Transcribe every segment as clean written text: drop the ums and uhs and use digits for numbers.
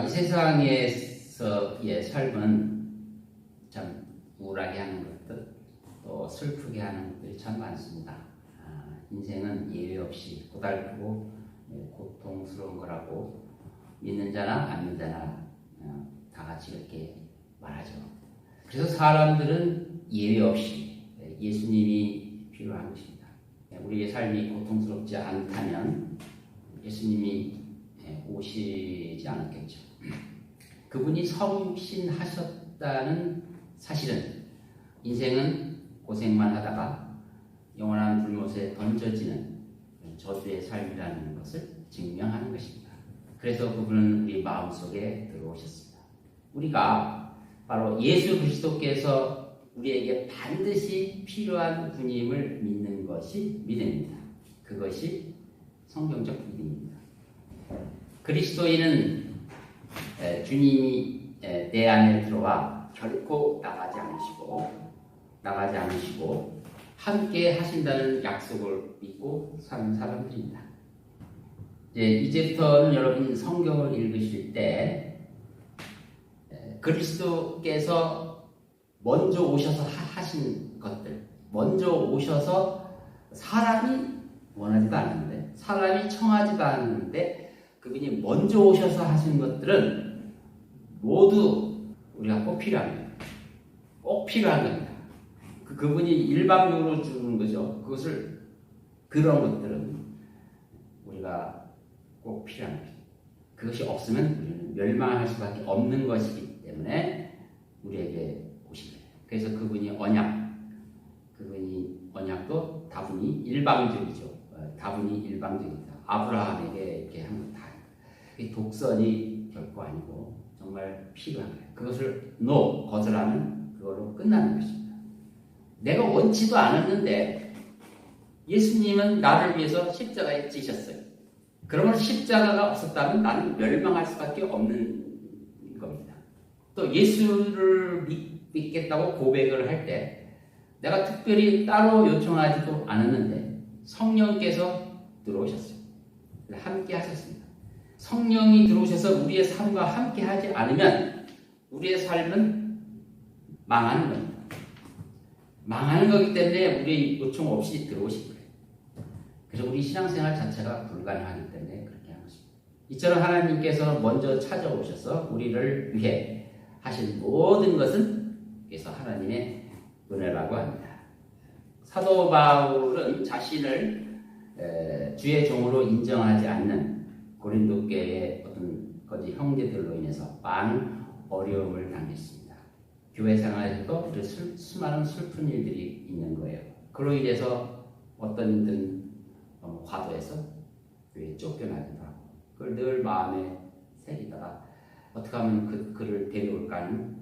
이 세상에서의 삶은 참 우울하게 하는 것들, 또 슬프게 하는 것들이 참 많습니다. 인생은 예외 없이 고달프고 고통스러운 거라고 믿는 자나 안 믿는 자나 다 같이 그렇게 말하죠. 그래서 사람들은 예외 없이 예수님이 필요한 것입니다. 우리의 삶이 고통스럽지 않다면 예수님이 오시지 않았겠죠. 그분이 성신하셨다는 사실은 인생은 고생만 하다가 영원한 불못에 던져지는 저주의 삶이라는 것을 증명하는 것입니다. 그래서 그분은 우리 마음속에 들어오셨습니다. 우리가 바로 예수 그리스도께서 우리에게 반드시 필요한 분임을 믿는 것이 믿음입니다. 그것이 성경적 믿음입니다. 그리스도인은 주님이 내 안에 들어와 결코 나가지 않으시고 함께 하신다는 약속을 믿고 사는 사람들입니다. 이제부터는 여러분 성경을 읽으실 때 그리스도께서 먼저 오셔서 하신 것들, 먼저 오셔서 사람이 원하지도 않는데, 사람이 청하지도 않는데 그분이 먼저 오셔서 하신 것들은 모두 우리가 꼭 필요합니다. 꼭 필요한 겁니다. 그분이 일방적으로 주는 거죠. 그런 것들은 우리가 꼭 필요한 것입니다. 그것이 없으면 우리는 멸망할 수밖에 없는 것이기 때문에 우리에게 오신 거예요. 그래서 그분이 언약도 다분히 일방적이죠. 다분히 일방적입니다. 아브라함에게 이렇게 한 것 다. 독선이 결코 아니고 정말 필요한 거예요. 그것을 거절하면 그걸로 끝나는 것입니다. 내가 원치도 않았는데 예수님은 나를 위해서 십자가에 지셨어요. 그러면 십자가가 없었다면 나는 멸망할 수밖에 없는 겁니다. 또 예수를 믿겠다고 고백을 할 때 내가 특별히 따로 요청하지도 않았는데 성령께서 들어오셨어요. 함께 하셨습니다. 성령이 들어오셔서 우리의 삶과 함께 하지 않으면 우리의 삶은 망하는 겁니다. 망하는 거기 때문에 우리의 요청 없이 들어오신 거예요. 그래서 우리 신앙생활 자체가 불가능하기 때문에 그렇게 하는 것입니다. 이처럼 하나님께서 먼저 찾아오셔서 우리를 위해 하신 모든 것은 그래서 하나님의 은혜라고 합니다. 사도 바울은 자신을 주의 종으로 인정하지 않는 고린도 교회의 어떤 거짓 형제들로 인해서 많은 어려움을 당했습니다. 교회 생활에서도 수많은 슬픈 일들이 있는 거예요. 그로 인해서 어떤 이든 과도해서 교회에 쫓겨나기도 하고 그걸 늘 마음에 새기다가 어떻게 하면 그를 데려올까 하는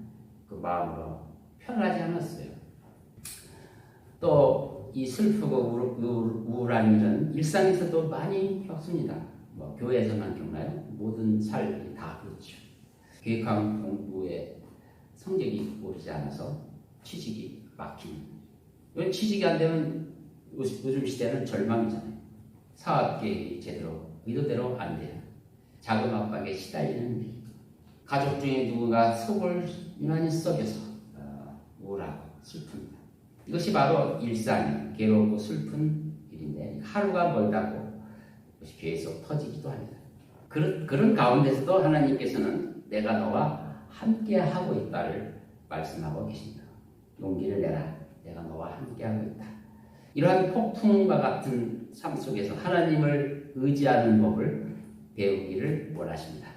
그 마음으로 편하지 않았어요. 또 이 슬프고 우울한 일은 일상에서도 많이 겪습니다. 교회에서만 겪나요? 모든 삶이 다 그렇죠. 계획한 공부에 성적이 오르지 않아서 취직이 막히는. 왜 취직이 안 되면 요즘 시대는 절망이잖아요. 사업 계획이 제대로 의도대로 안 돼요. 자금 압박에 시달리는 일. 가족 중에 누군가 속을 유난히 썩여서 우울하고 슬픕니다. 이것이 바로 일상이 괴롭고 슬픈 일인데 하루가 멀다고 이것이 계속 터지기도 합니다. 그런 가운데서도 하나님께서는 내가 너와 함께하고 있다를 말씀하고 계십니다. 용기를 내라. 내가 너와 함께하고 있다. 이러한 폭풍과 같은 삶 속에서 하나님을 의지하는 법을 배우기를 원하십니다.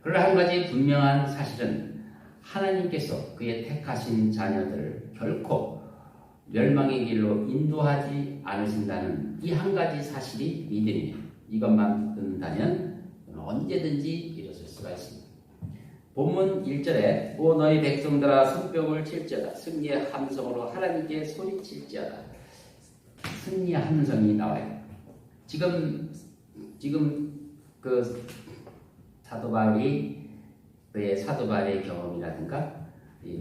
그러나 한 가지 분명한 사실은 하나님께서 그의 택하신 자녀들을 결코 멸망의 길로 인도하지 않으신다는 이 한 가지 사실이 믿음이에요. 이것만 믿는다면 언제든지 이루어질 수가 있습니다. 본문 1절에 오 너희 백성들아 손뼉을 칠지어다 승리의 함성으로 하나님께 소리칠지어다. 승리의 함성이 나와요. 지금 그 사도 바울이 그의 사도 바울의 경험이라든가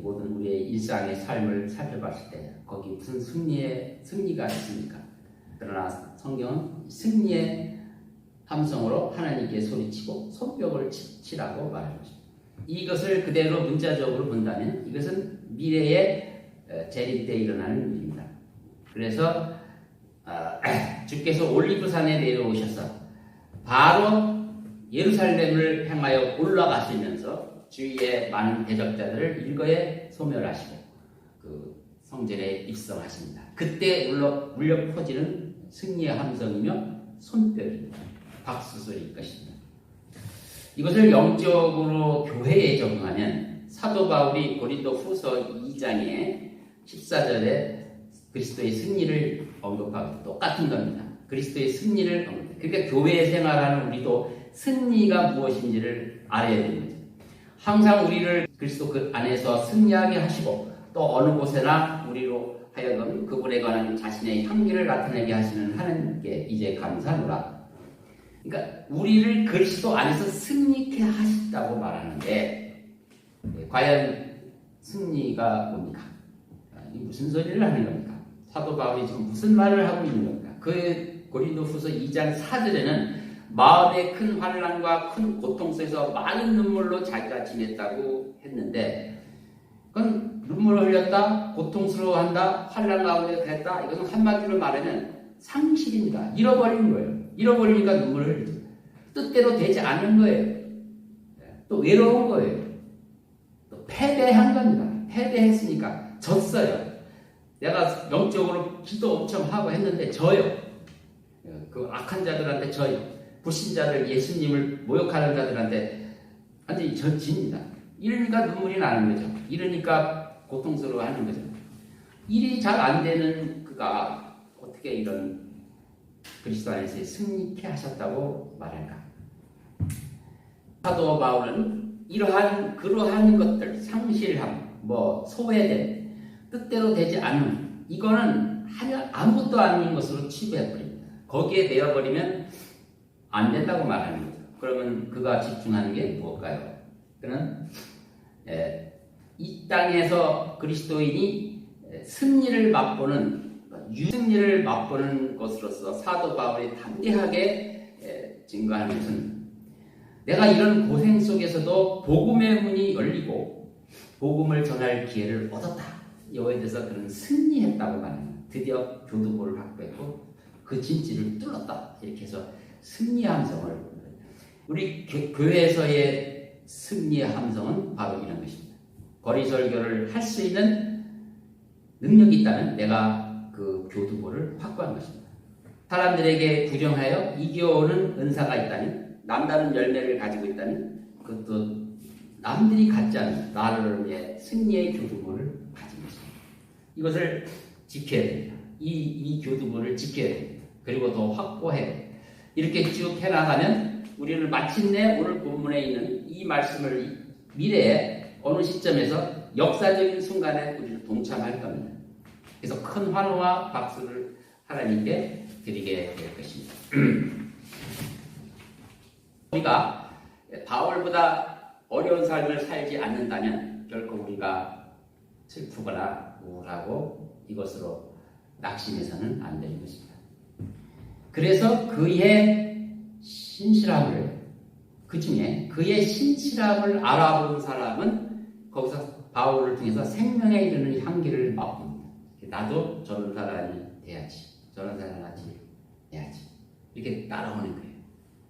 모든 우리의 일상의 삶을 살펴봤을 때 거기 무슨 승리가 있습니까? 그러나 성경은 승리의 함성으로 하나님께 소리치고 손뼉을 치라고 말하는 것입니다. 이것을 그대로 문자적으로 본다면 이것은 미래의 재림 때 일어나는 일입니다. 그래서 주께서 올리브산에 내려오셔서 바로 예루살렘을 향하여 올라가시면서 주위의 많은 대적자들을 일거에 소멸하시고 그 성전에 입성하십니다. 그때 울려 퍼지는 승리의 함성이며 손뼉입니다. 박수소리일 것입니다. 이것을 영적으로 교회에 적용하면 사도 바울이 고린도 후서 2장에 14절에 그리스도의 승리를 언급하고 똑같은 겁니다. 그리스도의 승리를 언급합니다. 그러니까 교회 생활하는 우리도 승리가 무엇인지를 알아야 되는 거죠. 항상 우리를 그리스도 그 안에서 승리하게 하시고 또 어느 곳에나 우리로 하여금 그분에 관한 자신의 향기를 나타내게 하시는 하나님께 이제 감사하노라. 그러니까 우리를 그리스도 안에서 승리케 하셨다고 말하는데 과연 승리가 뭡니까? 무슨 소리를 하는 겁니까? 사도 바울이 지금 무슨 말을 하고 있는 겁니까? 그 고린도후서 2장 4절에는 마음의 큰 환난과 큰 고통 속에서 많은 눈물로 자기가 지냈다고 했는데 그건 눈물을 흘렸다, 고통스러워한다, 환난 가운데 됐다. 이것은 한마디로 말하면 상실입니다. 잃어버린 거예요. 잃어버리니까 눈물을 흘리죠. 뜻대로 되지 않는 거예요. 또 외로운 거예요. 또 패배한 겁니다. 패배했으니까 졌어요. 내가 영적으로 기도 엄청 하고 했는데 져요. 그 악한 자들한테 져요. 불신자들, 예수님을 모욕하는 자들한테 완전히 져집니다. 이러니까 눈물이 나는 거죠. 이러니까 고통스러워하는 거죠. 일이 잘 안 되는 그가 어떻게 이런 그리스도 안에서 승리케 하셨다고 말할까? 사도 바울은 그러한 것들, 상실함, 소외됨, 뜻대로 되지 않음, 이거는 아무것도 아닌 것으로 치부해버립니다. 거기에 내어버리면 안 된다고 말하는 거죠. 그러면 그가 집중하는 게 무엇일까요? 그는 이 땅에서 그리스도인이 승리를 맛보는 것으로서 사도 바울이 담대하게 증거하는 것은 내가 이런 고생 속에서도 복음의 문이 열리고 복음을 전할 기회를 얻었다. 이거에 대해서 그는 승리했다고 말합니다. 드디어 교두보를 확보했고 그 진지를 뚫었다. 이렇게 해서 승리의 함성을 우리 교회에서의 승리의 함성은 바로 이런 것입니다. 거리설교를 할 수 있는 능력이 있다면 내가 그 교두보를 확보한 것입니다. 사람들에게 구정하여 이겨오는 은사가 있다면 남다른 열매를 가지고 있다면 그것도 남들이 갖지 않는 나를 위해 승리의 교두보를 가진 것입니다. 이것을 지켜야 됩니다. 이 교두보를 지켜야 됩니다. 그리고 더 확보해 이렇게 쭉 해나가면 우리는 마침내 오늘 본문에 있는 이 말씀을 미래에 어느 시점에서 역사적인 순간에 우리를 동참할 겁니다. 그래서 큰 환호와 박수를 하나님께 드리게 될 것입니다. 우리가 바울보다 어려운 삶을 살지 않는다면 결코 우리가 슬프거나 우울하고 이것으로 낙심해서는 안 되는 것입니다. 그래서 그의 신실함을 그중에 그의 신실함을 알아본 사람은 거기서 바울을 통해서 생명에 이르는 향기를 맛봅니다. 나도 저런 사람이 돼야지. 저런 사람이 돼야지. 이렇게 따라오는 거예요.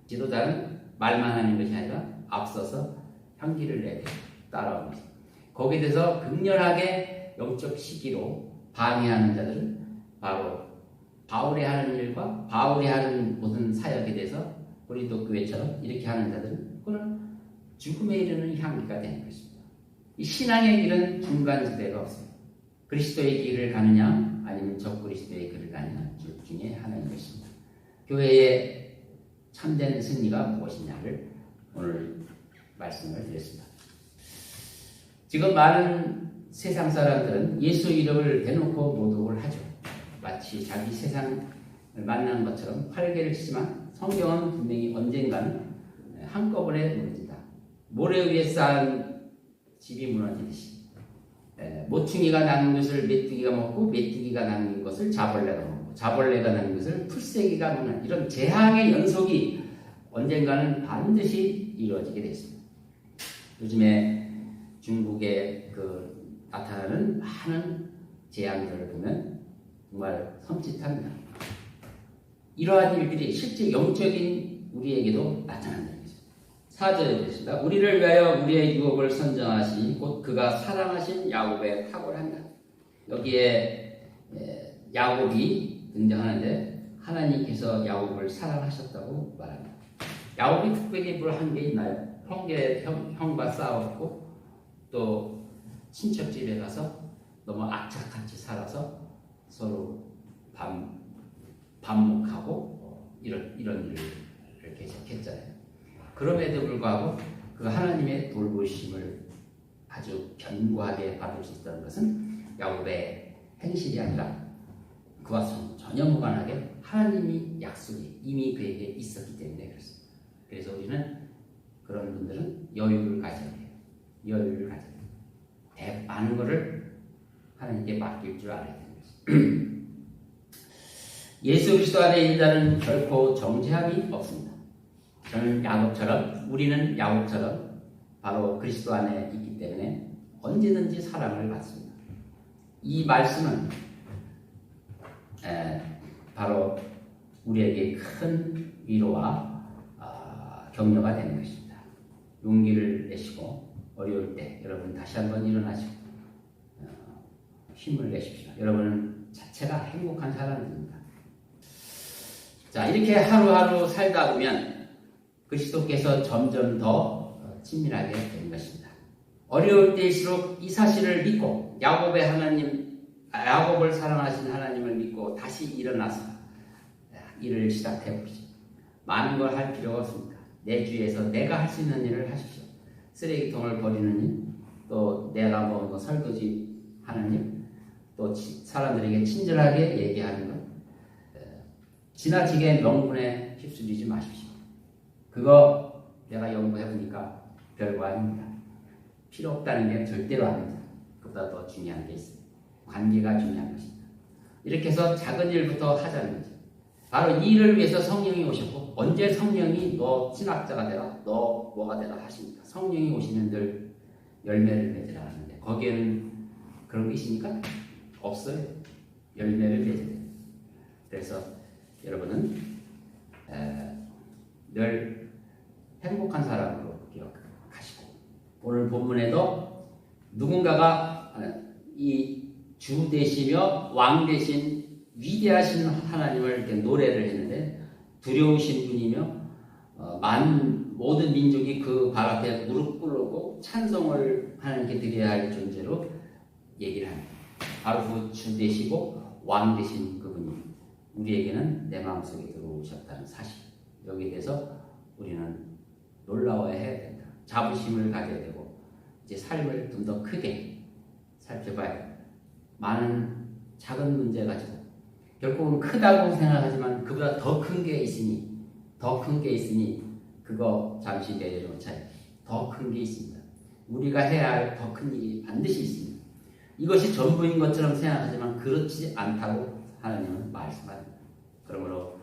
지도자는 말만 하는 것이 아니라 앞서서 향기를 내게 따라오는 거죠. 거기에 대해서 극렬하게 영적 시기로 방해하는 자들은 바로 바울이 하는 일과 바울이 하는 모든 사역에 대해서 고린도 교회처럼 이렇게 하는 자들은 그건 죽음에 이르는 향기가 되는 것입니다. 이 신앙의 길은 중간지대가 없습니다. 그리스도의 길을 가느냐 아니면 적그리스도의 길을 가느냐 둘 중에 하나인 것입니다. 교회의 참된 승리가 무엇이냐를 오늘 말씀을 드렸습니다. 지금 많은 세상 사람들은 예수 이름을 대놓고 모독을 하죠. 마치 자기 세상을 만난 것처럼 활개를 치지만 성경은 분명히 언젠가는 한꺼번에 무너진다. 모래 위에 쌓은 집이 무너지듯이 모퉁이가 남은 것을 메뚜기가 먹고 메뚜기가 남은 것을 자벌레가 먹고 자벌레가 남은 것을 풀새기가 먹는 이런 재앙의 연속이 언젠가는 반드시 이루어지게 됐습니다. 요즘에 중국에 나타나는 많은 재앙들을 보면 정말 섬찟합니다. 이러한 일들이 실제 영적인 우리에게도 나타난다는 것입니다. 4절에 보겠습니다. 우리를 위하여 우리의 유업을 선정하시니 곧 그가 사랑하신 야곱의 탁월한다. 여기에 야곱이 등장하는데 하나님께서 야곱을 사랑하셨다고 말합니다. 야곱이 특별히 뭘 한 게 있나요? 형과 싸웠고 또 친척 집에 가서 너무 악착같이 살아서 서로 반목하고 이런 일을 계속했잖아요. 그럼에도 불구하고 그 하나님의 돌보심을 아주 견고하게 받을 수 있다는 것은 야곱의 행실이 아니라 그와 전혀 무관하게 하나님이 약속이 이미 그에게 있었기 때문에 그렇습니다. 그래서 우리는 그런 분들은 여유를 가져야 돼요. 여유를 가져야 돼요. 많은 것을 하나님께 맡길 줄 알아야 되는 것입니다. 예수 그리스도 안에 인자는 결코 정죄함이 없습니다. 우리는 야곱처럼 바로 그리스도 안에 있기 때문에 언제든지 사랑을 받습니다. 이 말씀은 바로 우리에게 큰 위로와 격려가 되는 것입니다. 용기를 내시고 어려울 때 여러분 다시 한번 일어나시고 힘을 내십시오. 여러분은 자체가 행복한 사람입니다. 자, 이렇게 하루하루 살다 보면 그리스도께서 점점 더 친밀하게 되는 것입니다. 어려울 때일수록 이 사실을 믿고 야곱을 사랑하신 하나님을 믿고 다시 일어나서 일을 시작해 봅시다. 많은 걸 할 필요가 없습니다. 내 주위에서 내가 할 수 있는 일을 하십시오. 쓰레기통을 버리는 일, 또 내가 뭐 설거지 하는 일, 또 사람들에게 친절하게 얘기하는 것, 지나치게 명분에 휩쓸리지 마십시오. 그거 내가 연구해보니까 별거 아닙니다. 필요 없다는 게 절대로 아닙니다. 그보다 더 중요한 게 있습니다. 관계가 중요한 것입니다. 이렇게 해서 작은 일부터 하자는 거죠. 바로 이 일을 위해서 성령이 오셨고, 언제 성령이 너 신학자가 되라, 너 뭐가 되라 하십니까? 성령이 오시면 늘 열매를 맺으라 하는데 거기에는 그런 게 있습니까? 없어요. 열매를 맺어야 돼요. 그래서 여러분은 늘 행복한 사람으로 기억하시고, 오늘 본문에도 누군가가 이 주 되시며 왕 되신 위대하신 하나님을 이렇게 노래를 했는데, 두려우신 분이며 모든 민족이 그 발 앞에 무릎 꿇고 찬송을 하나님께 드려야 할 존재로 얘기를 합니다. 바로 그 주 되시고 왕 되신 그분이 우리에게는 내 마음속에 들어오셨다는 사실, 여기에 대해서 우리는 놀라워야 해야 된다. 자부심을 가져야 되고, 이제 삶을 좀 더 크게 살펴봐야 된다. 많은 작은 문제 가지고 결국은 크다고 생각하지만 그보다 더 큰 게 있으니 그거 잠시 내려놓자. 더 큰 게 있습니다. 우리가 해야 할 더 큰 일이 반드시 있습니다. 이것이 전부인 것처럼 생각하지만 그렇지 않다고 하나님은 말씀합니다. 그러므로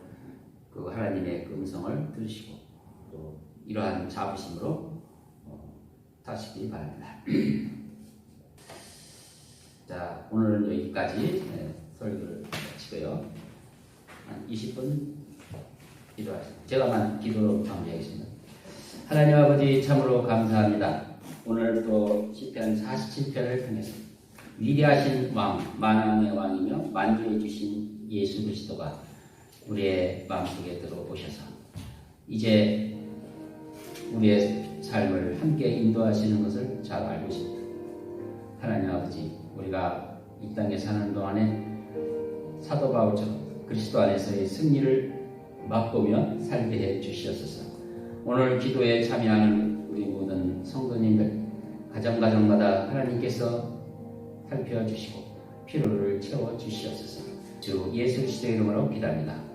그 하나님의 음성을 들으시고 또 이러한 자부심으로 사시기 바랍니다. 자, 오늘은 여기까지 설교를 마치고요. 한 20분 기도하겠습니다. 제가만 기도로 마무리하겠습니다. 하나님 아버지, 참으로 감사합니다. 오늘 또 시편 47편을 통해서 위대하신 왕, 만왕의 왕이며 만주해 주신 예수 그리스도가 우리의 마음속에 들어오셔서 이제 우리의 삶을 함께 인도하시는 것을 잘 알고 있습니다. 하나님 아버지, 우리가 이 땅에 사는 동안에 사도 바울처럼 그리스도 안에서의 승리를 맛보며 살게 해 주시옵소서. 오늘 기도에 참여하는 우리 모든 성도님들 가정마다 하나님께서 살펴주시고 피로를 채워 주시옵소서. 주 예수 그리스도의 이름으로 기도합니다.